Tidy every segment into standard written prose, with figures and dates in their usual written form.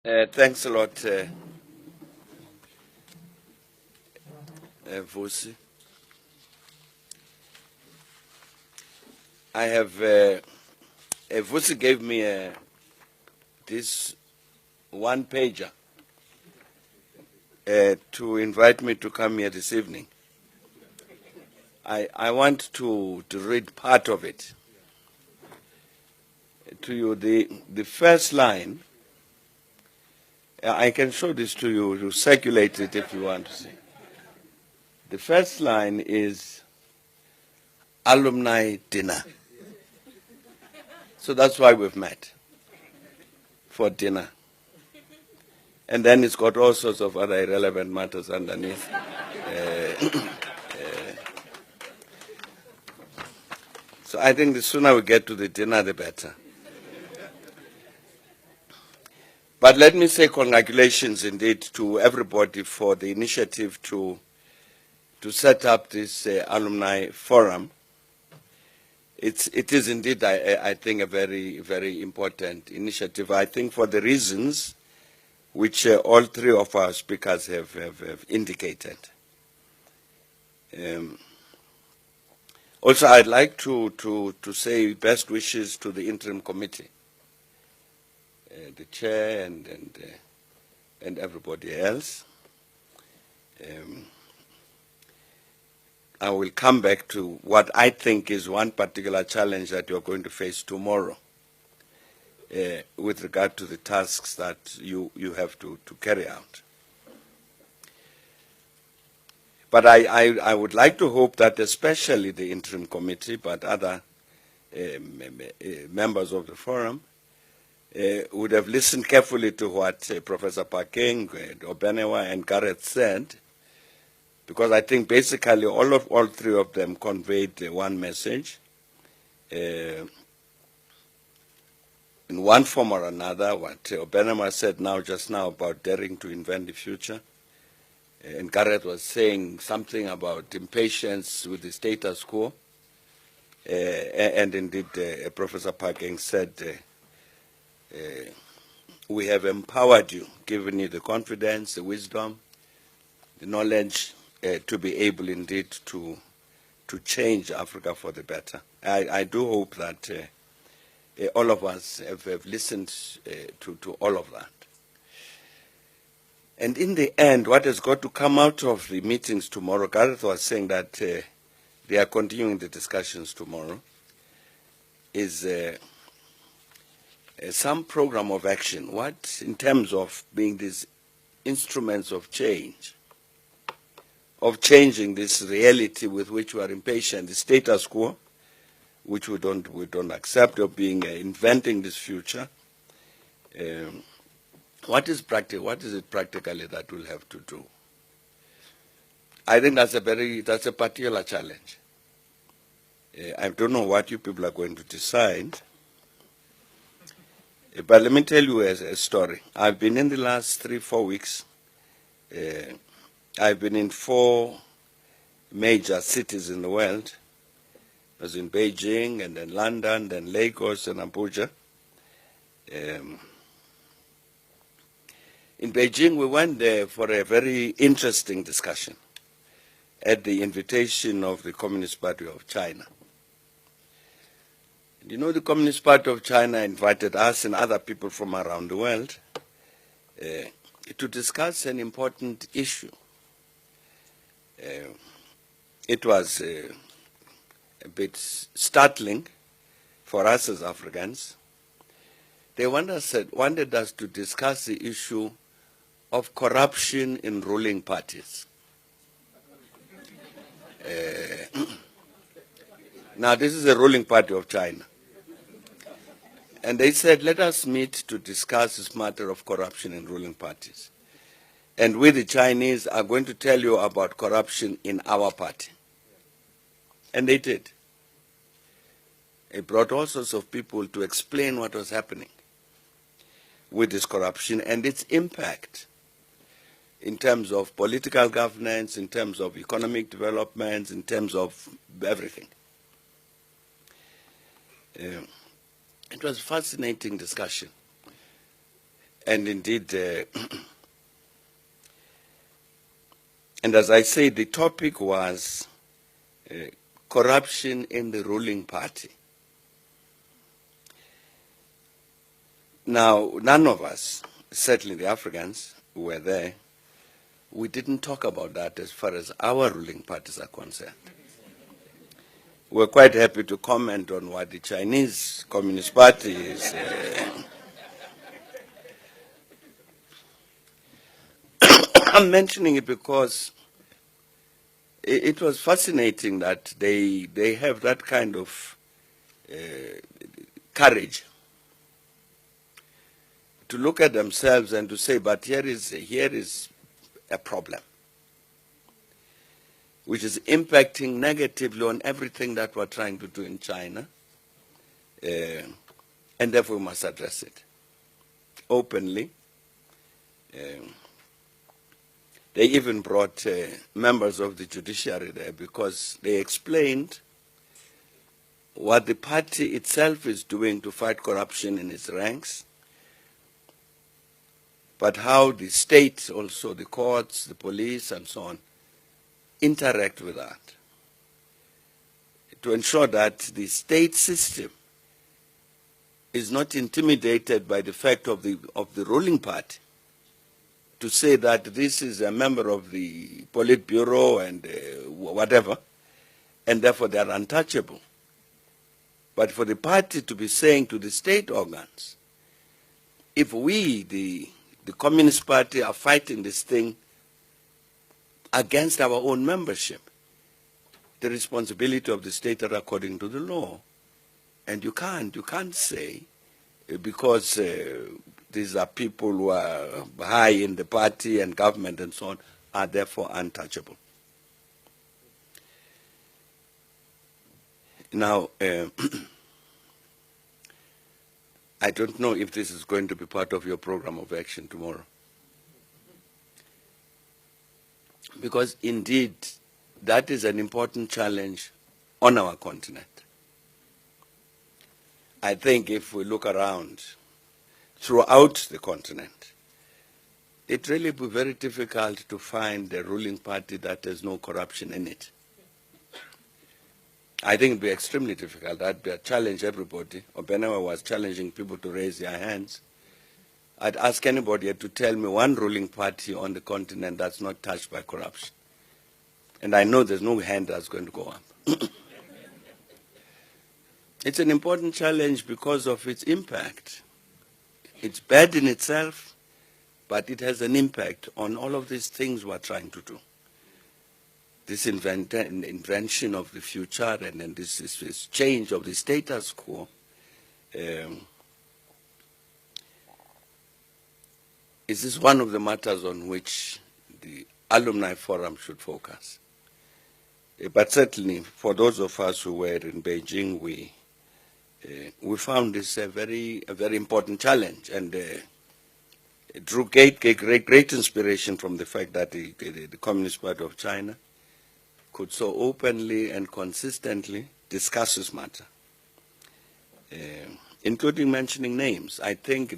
Thanks a lot, Vusi. I have, Vusi gave me this one-pager to invite me to come here this evening. I want to read part of it to you. The first line, I can show this to you, to circulate it if you want to see. The first line is alumni dinner. So that's why we've met, for dinner. And then it's got all sorts of other irrelevant matters underneath. So I think the sooner we get to the dinner, the better. But let me say congratulations indeed to everybody for the initiative to set up this alumni forum. It is indeed, I think, a very, very important initiative. I think for the reasons which all three of our speakers have indicated. Also, I'd like to say best wishes to the interim committee, the chair and everybody else. I will come back to what I think is one particular challenge that you're going to face tomorrow with regard to the tasks that you have to carry out. But I would like to hope that especially the interim committee, but other members of the forum, would have listened carefully to what Professor Parking, Obenewa, and Gareth said, because I think basically all three of them conveyed one message. In one form or another, what Obenewa said just now about daring to invent the future, and Gareth was saying something about impatience with the status quo, and indeed Professor Parking said, we have empowered you, given you the confidence, the wisdom, the knowledge to be able indeed to change Africa for the better. I do hope that all of us have listened to all of that. And in the end, what has got to come out of the meetings tomorrow, Gareth was saying that they are continuing the discussions tomorrow, is some program of action. What, in terms of being these instruments of change, of changing this reality with which we are impatient, the status quo, which we don't accept, of being inventing this future. What is practical? What is it practically that we'll have to do? I think that's a particular challenge. I don't know what you people are going to decide. But let me tell you a story. I've been in the last 3-4 weeks, I've been in 4 major cities in the world. I was in Beijing, and then London, then Lagos, and Abuja. In Beijing, we went there for a very interesting discussion at the invitation of the Communist Party of China. You know, the Communist Party of China invited us and other people from around the world to discuss an important issue. It was a bit startling for us as Africans. They wanted us to discuss the issue of corruption in ruling parties. Now, this is a ruling party of China. And they said, let us meet to discuss this matter of corruption in ruling parties. And we, the Chinese, are going to tell you about corruption in our party. And they did. They brought all sorts of people to explain what was happening with this corruption and its impact in terms of political governance, in terms of economic developments, in terms of everything. It was a fascinating discussion. And indeed, and as I say, the topic was corruption in the ruling party. Now, none of us, certainly the Africans who were there, we didn't talk about that as far as our ruling parties are concerned. We're quite happy to comment on what the Chinese Communist Party is. I'm mentioning it because it was fascinating that they have that kind of courage to look at themselves and to say, but here is a problem which is impacting negatively on everything that we're trying to do in China, and therefore we must address it openly. They even brought members of the judiciary there because they explained what the party itself is doing to fight corruption in its ranks, but how the state, also the courts, the police, and so on, interact with that to ensure that the state system is not intimidated by the fact of the ruling party to say that this is a member of the Politburo and whatever, and therefore they are untouchable. But for the party to be saying to the state organs, if we, the Communist Party, are fighting this thing against our own membership, the responsibility of the state are according to the law. And you can't say, because these are people who are high in the party and government and so on, are therefore untouchable. Now, I don't know if this is going to be part of your program of action tomorrow. Because indeed, that is an important challenge on our continent. I think if we look around throughout the continent, it really will be very difficult to find a ruling party that has no corruption in it. I think it would be extremely difficult. I'd challenge everybody. Obenewa was challenging people to raise their hands. I'd ask anybody to tell me one ruling party on the continent that's not touched by corruption. And I know there's no hand that's going to go up. It's an important challenge because of its impact. It's bad in itself, but it has an impact on all of these things we're trying to do. This invention of the future and then this change of the status quo is this one of the matters on which the Alumni Forum should focus. But certainly, for those of us who were in Beijing, we found this a very important challenge, and it drew great inspiration from the fact that the Communist Party of China could so openly and consistently discuss this matter, including mentioning names. I think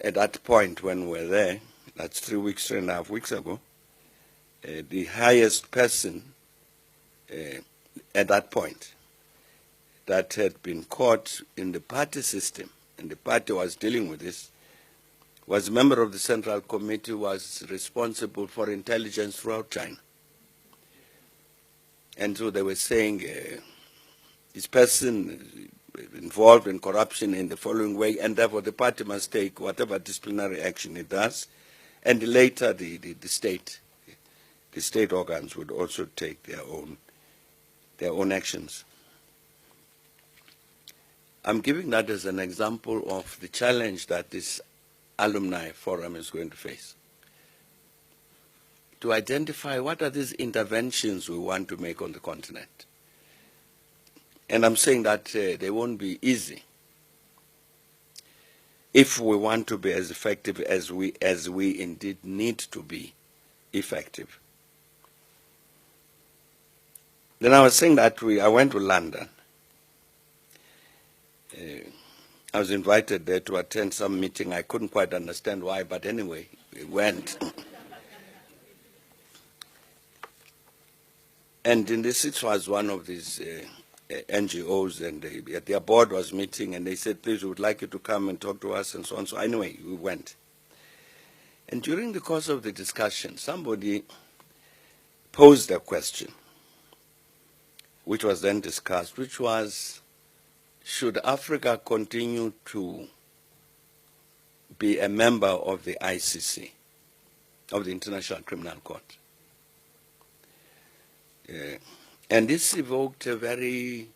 at that point when we were there, that's 3.5 weeks ago, the highest person at that point that had been caught in the party system, and the party was dealing with this, was a member of the Central Committee who was responsible for intelligence throughout China. And so they were saying this person involved in corruption in the following way, and therefore the party must take whatever disciplinary action it does, and later the state organs would also take their own actions. I'm giving that as an example of the challenge that this Alumni Forum is going to face. To identify what are these interventions we want to make on the continent. And I'm saying that they won't be easy if we want to be as effective as we indeed need to be effective. Then I was saying that I went to London. I was invited there to attend some meeting. I couldn't quite understand why, but anyway, we went. And in this, it was one of these NGOs, and their board was meeting, and they said, please, we would like you to come and talk to us, and so on. So anyway, we went. And during the course of the discussion, somebody posed a question, which was then discussed, which was, should Africa continue to be a member of the ICC, of the International Criminal Court? And this evoked a very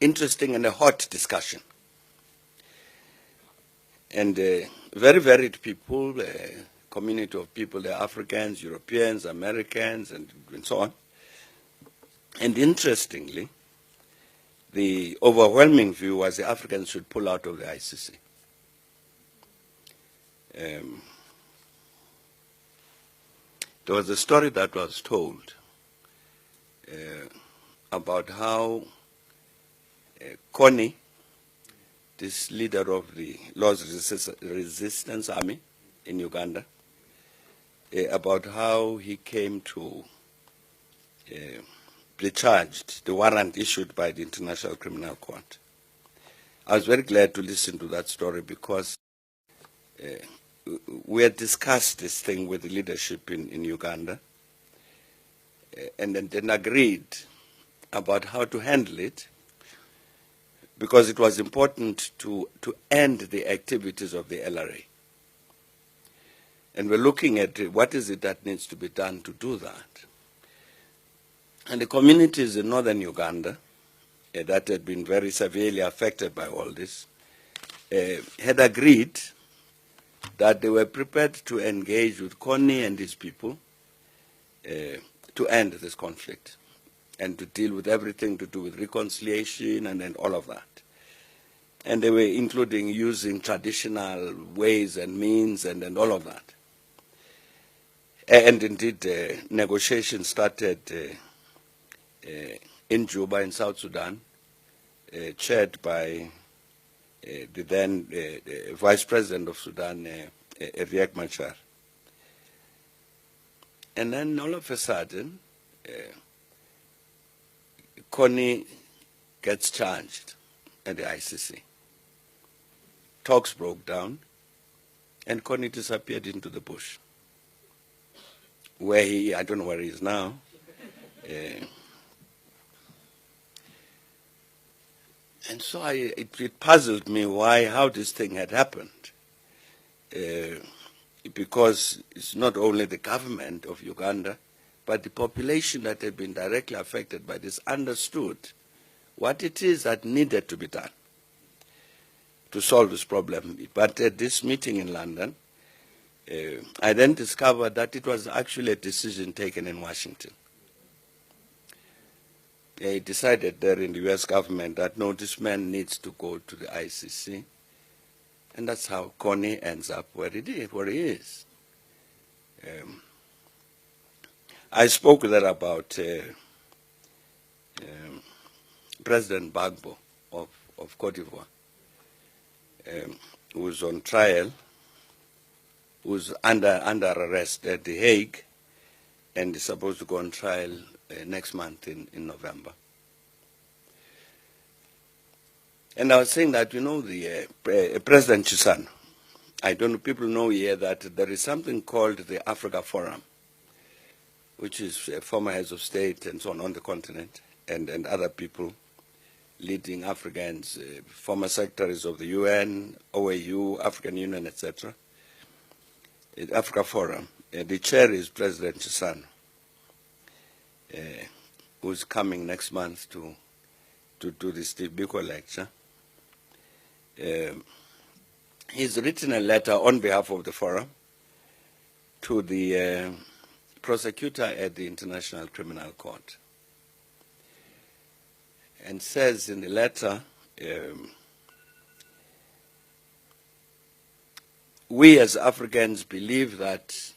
interesting and a hot discussion. And very varied people, community of people, the Africans, Europeans, Americans, and so on. And interestingly, the overwhelming view was the Africans should pull out of the ICC. There was a story that was told about how Connie, this leader of the Lord's Resistance Army in Uganda, about how he came to be charged, the warrant issued by the International Criminal Court. I was very glad to listen to that story because we had discussed this thing with the leadership in Uganda, and then agreed about how to handle it, because it was important to end the activities of the LRA. And we're looking at what is it that needs to be done to do that. And the communities in northern Uganda that had been very severely affected by all this had agreed that they were prepared to engage with Connie and his people to end this conflict and to deal with everything to do with reconciliation and all of that. And they were including using traditional ways and means and all of that. And indeed, negotiations started in Juba, in South Sudan, chaired by the then Vice President of Sudan, Riek Machar. And then all of a sudden, Connie gets charged at the ICC. Talks broke down, and Connie disappeared into the bush, where I don't know where he is now. And so it puzzled me how this thing had happened. Because it's not only the government of Uganda, but the population that had been directly affected by this understood what it is that needed to be done to solve this problem. But at this meeting in London, I then discovered that it was actually a decision taken in Washington. They decided there in the US government that no, this man needs to go to the ICC. And that's how Connie ends up where he is. I spoke there about President Gbagbo of Cote d'Ivoire, who's on trial, who's under arrest at The Hague, and is supposed to go on trial next month in November. And I was saying that, you know, the President Chisano, I don't know, people know here that there is something called the Africa Forum, which is former heads of state and so on the continent, and other people, leading Africans, former secretaries of the UN, OAU, African Union, etc. The Africa Forum. The chair is President Chisano, who's coming next month to do the Steve Biko lecture. He's written a letter on behalf of the forum to the prosecutor at the International Criminal Court, and says in the letter, we as Africans believe that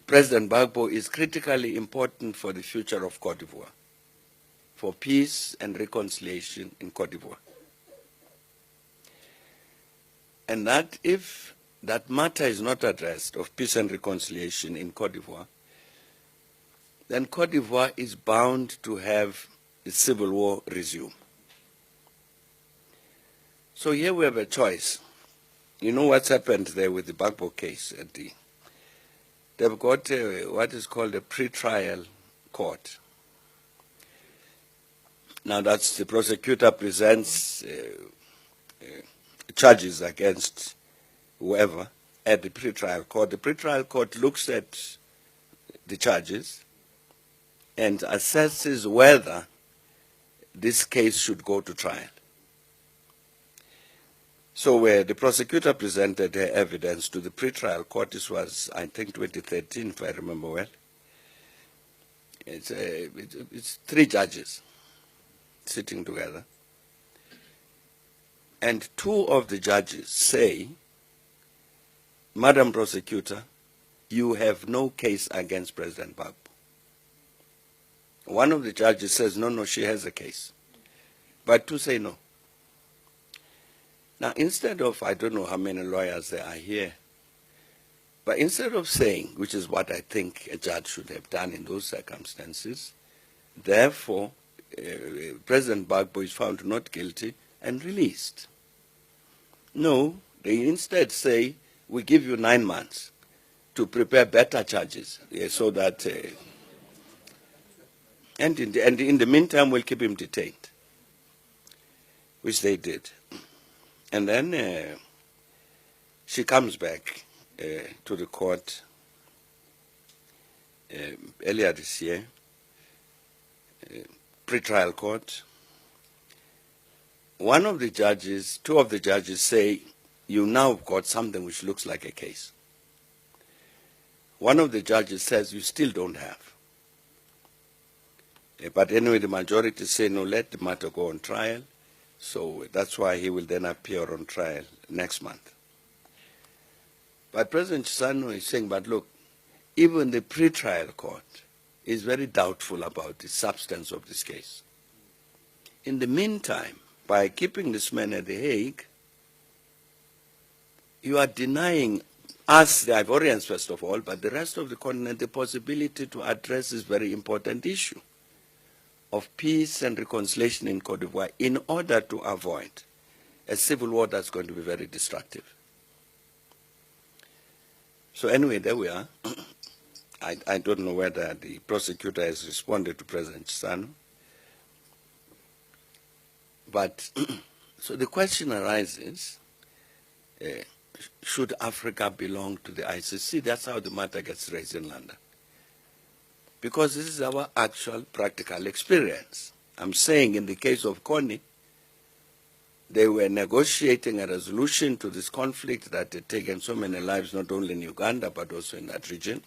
President Gbagbo is critically important for the future of Cote d'Ivoire, for Peace and Reconciliation in Cote d'Ivoire. And that if that matter is not addressed of peace and reconciliation in Cote d'Ivoire, then Cote d'Ivoire is bound to have the civil war resume. So here we have a choice. You know what's happened there with the Gbagbo case. They've got what is called a pre-trial court. Now that's the prosecutor presents charges against whoever at the pre-trial court. The pre-trial court looks at the charges and assesses whether this case should go to trial. So where the prosecutor presented her evidence to the pre-trial court, this was, I think, 2013, if I remember well. It's 3 judges sitting together. And 2 of the judges say, Madam Prosecutor, you have no case against President Gbagbo. One of the judges says, no, she has a case. But 2 say no. Now, instead of, I don't know how many lawyers there are here, but instead of saying, which is what I think a judge should have done in those circumstances, therefore, President Gbagbo is found not guilty and released. No, they instead say, we give you 9 months to prepare better charges, so that, and in the meantime, we'll keep him detained, which they did. And then she comes back to the court earlier this year, pre-trial court. One of the judges, 2 of the judges say, you now got something which looks like a case. One of the judges says, you still don't have. But anyway, the majority say, no, let the matter go on trial. So that's why he will then appear on trial next month. But President Chisano is saying, but look, even the pre-trial court is very doubtful about the substance of this case. In the meantime, by keeping this man at The Hague, you are denying us, the Ivorians first of all, but the rest of the continent, the possibility to address this very important issue of peace and reconciliation in Cote d'Ivoire in order to avoid a civil war that's going to be very destructive. So anyway, there we are. I don't know whether the prosecutor has responded to President Chisano. But so the question arises, should Africa belong to the ICC? That's how the matter gets raised in London. Because this is our actual practical experience. I'm saying in the case of Kony, they were negotiating a resolution to this conflict that had taken so many lives, not only in Uganda, but also in that region.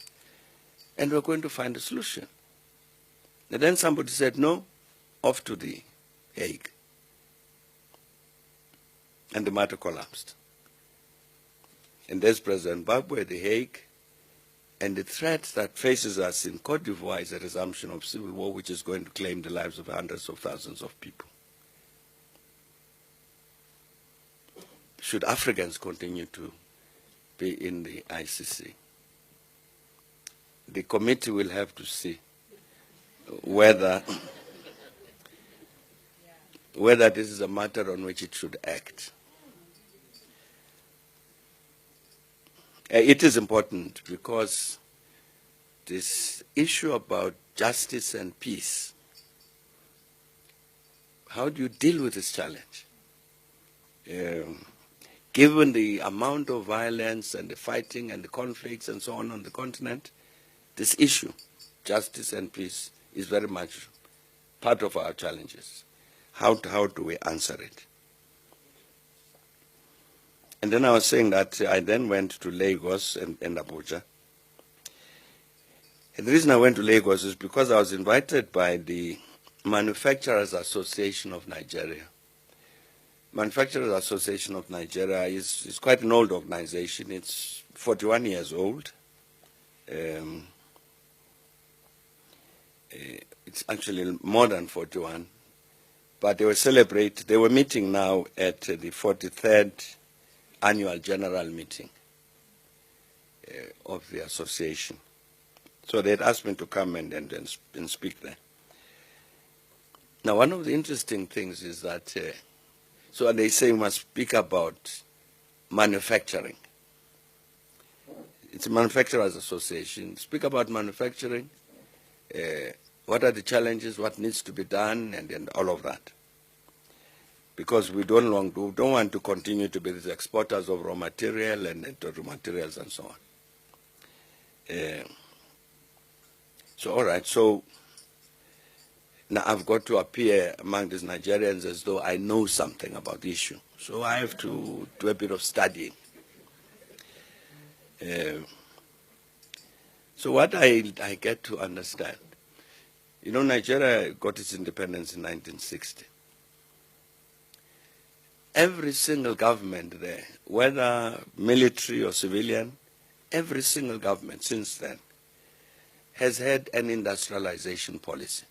And we're going to find a solution. And then somebody said, no, off to The Hague. And the matter collapsed. And there's President Gbagbo at The Hague. And the threat that faces us in Cote d'Ivoire is a resumption of civil war, which is going to claim the lives of hundreds of thousands of people. Should Africans continue to be in the ICC? The committee will have to see whether this is a matter on which it should act. It is important because this issue about justice and peace, how do you deal with this challenge? Given the amount of violence and the fighting and the conflicts and so on the continent, this issue, justice and peace, is very much part of our challenges. How do we answer it? And then I was saying that I then went to Lagos and Abuja. And the reason I went to Lagos is because I was invited by the Manufacturers Association of Nigeria. Manufacturers Association of Nigeria is quite an old organization. It's 41 years old. It's actually more than 41. but they were meeting now at the 43rd annual general meeting of the association. So they had asked me to come and speak there. Now, one of the interesting things is that, so they say we must speak about manufacturing. It's a manufacturers association. Speak about manufacturing, what are the challenges, what needs to be done, and all of that. Because we don't want to continue to be the exporters of raw material and raw materials and so on. So, all right, so now I've got to appear among these Nigerians as though I know something about the issue. So I have to do a bit of studying. So what I get to understand, you know, Nigeria got its independence in 1960. Every single government there, whether military or civilian, every single government since then has had an industrialization policy.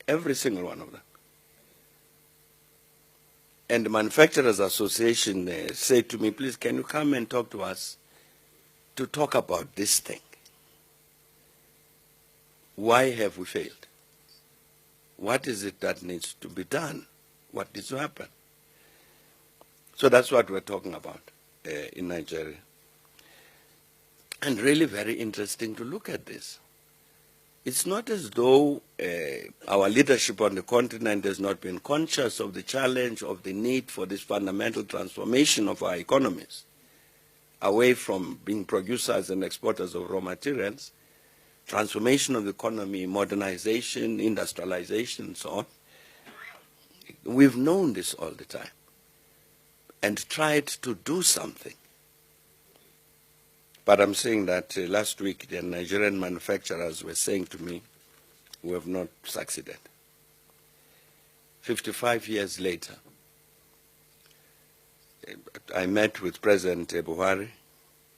Every single one of them. And the Manufacturers Association said to me, please, can you come and talk to us to talk about this thing? Why have we failed? What is it that needs to be done? What needs to happen? So that's what we're talking about in Nigeria. And really very interesting to look at this. It's not as though our leadership on the continent has not been conscious of the challenge, of the need for this fundamental transformation of our economies, away from being producers and exporters of raw materials, transformation of the economy, modernization, industrialization, and so on. We've known this all the time and tried to do something. But I'm saying that last week the Nigerian manufacturers were saying to me, we have not succeeded. 55 years later, I met with President Buhari.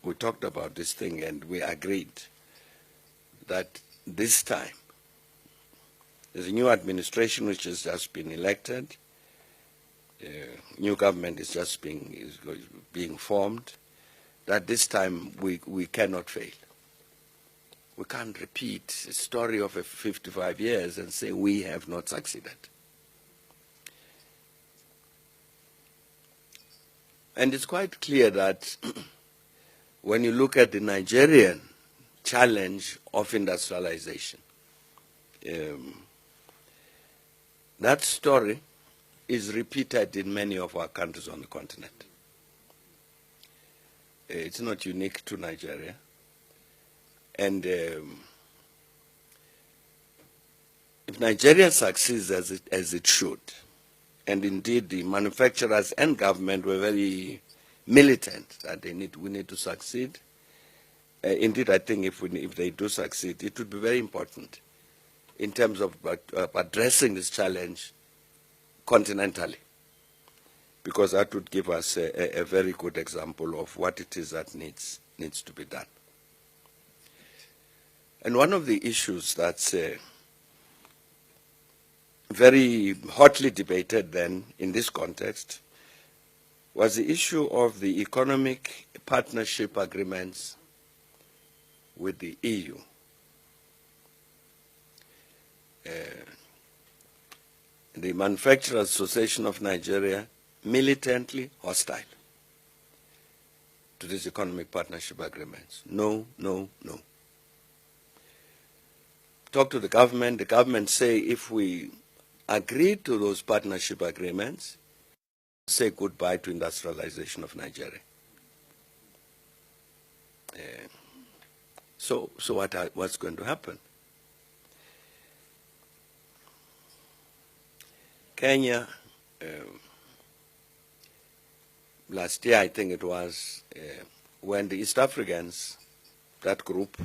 We talked about this thing and we agreed that this time, there's a new administration which has just been elected, new government is just being formed, that this time we cannot fail. We can't repeat a story of 55 years and say we have not succeeded. And it's quite clear that when you look at the Nigerian challenge of industrialization, that story is repeated in many of our countries on the continent. It's not unique to Nigeria. And if Nigeria succeeds as it should, and indeed the manufacturers and government were very militant that we need to succeed, indeed I think if they do succeed, it would be very important in terms of addressing this challenge continentally, because that would give us a very good example of what it is that needs to be done. And one of the issues that's very hotly debated then in this context was the issue of the economic partnership agreements with the EU. The Manufacturers Association of Nigeria militantly hostile to these economic partnership agreements. No, no, no. Talk to the government say if we agree to those partnership agreements, say goodbye to industrialization of Nigeria. So what's going to happen? Kenya, last year I think it was, when the East Africans, that group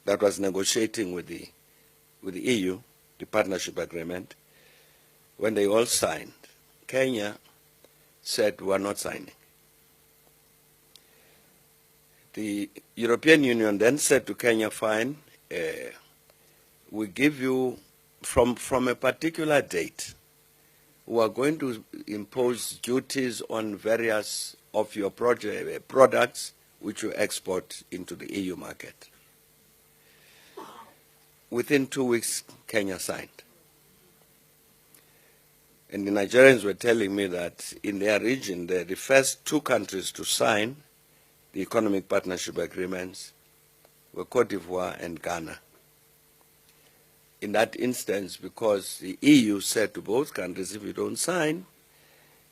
that was negotiating with the EU, the partnership agreement, when they all signed, Kenya said we are not signing. The European Union then said to Kenya, fine, we give you from a particular date, we are going to impose duties on various of your products which you export into the EU market. Within 2 weeks, Kenya signed. And the Nigerians were telling me that in their region, they're the first 2 countries to sign the economic partnership agreements were Cote d'Ivoire and Ghana. In that instance, because the EU said to both countries, if you don't sign,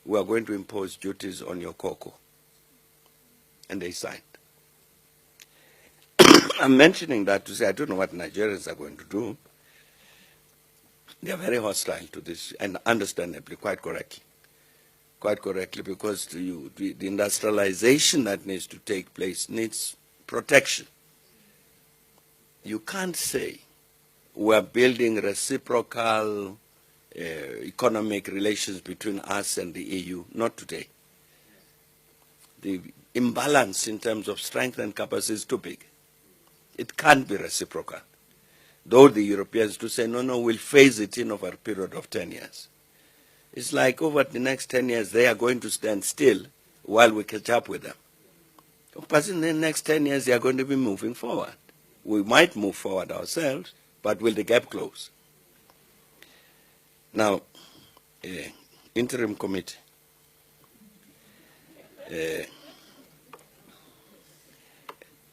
we are going to impose duties on your cocoa. And they signed. I'm mentioning that to say I don't know what Nigerians are going to do. They are very hostile to this, and understandably, quite correctly. Quite correctly, because the industrialization that needs to take place needs protection. You can't say we're building reciprocal economic relations between us and the EU. Not today. The imbalance in terms of strength and capacity is too big. It can't be reciprocal. Though the Europeans do say, no, we'll phase it in over a period of 10 years. It's like over the next 10 years, they are going to stand still while we catch up with them. But in the next 10 years, they are going to be moving forward. We might move forward ourselves, but will the gap close? Now, interim committee.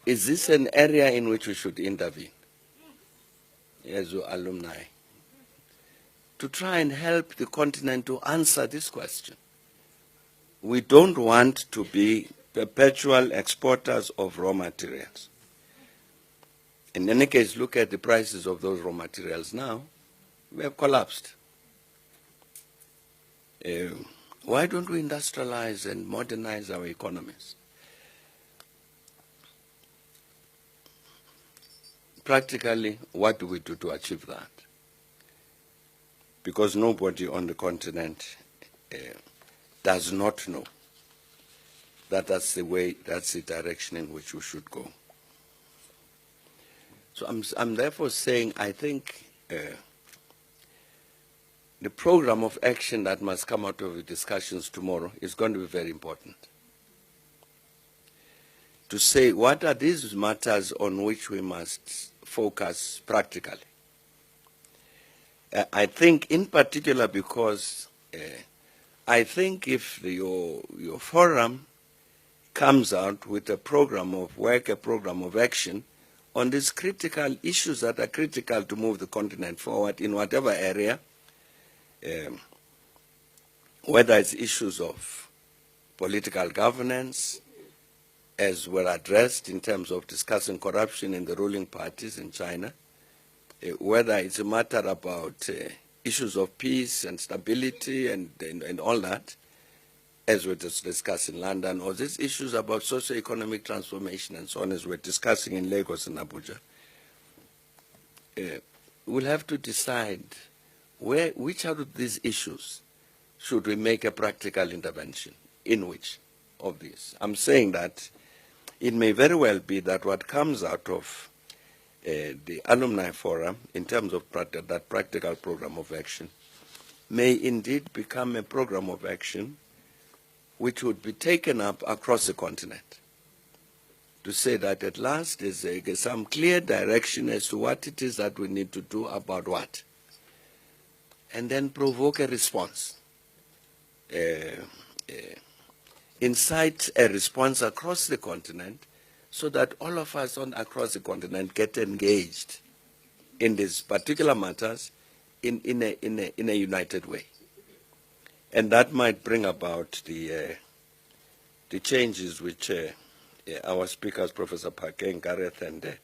Is this an area in which we should intervene as alumni to try and help the continent to answer this question? We don't want to be perpetual exporters of raw materials. In any case, look at the prices of those raw materials now. We have collapsed. Why don't we industrialize and modernize our economies? Practically, what do we do to achieve that? Because nobody on the continent does not know that that's the way, that's the direction in which we should go. So I'm therefore saying I think the program of action that must come out of the discussions tomorrow is going to be very important. To say what are these matters on which we must focus practically. I think in particular because I think if your forum comes out with a program of work, a program of action on these critical issues that are critical to move the continent forward in whatever area, whether it's issues of political governance, as were addressed in terms of discussing corruption in the ruling parties in China, whether it's a matter about issues of peace and stability and all that, as we just discussed in London, or these issues about socio-economic transformation and so on, as we're discussing in Lagos and Abuja, we'll have to decide which out of these issues should we make a practical intervention, in which of these. I'm saying that it may very well be that what comes out of the alumni forum in terms of that practical program of action may indeed become a program of action which would be taken up across the continent to say that at last there's some clear direction as to what it is that we need to do about what, and then provoke a response. Incite a response across the continent so that all of us across the continent get engaged in these particular matters in a united way. And that might bring about the changes which our speakers, Professor Pakeng, Gareth, and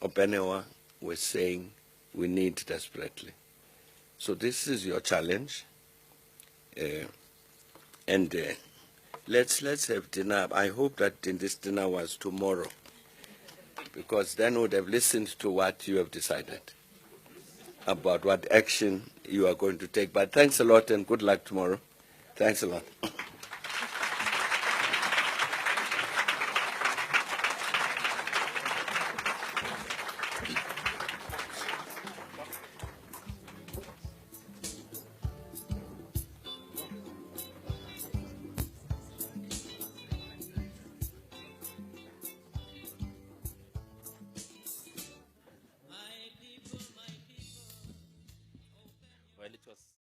Openewa, were saying we need desperately. So this is your challenge. Let's have dinner. I hope that this dinner was tomorrow, because then we would have listened to what you have decided about what action you are going to take. But thanks a lot and good luck tomorrow. Thanks a lot.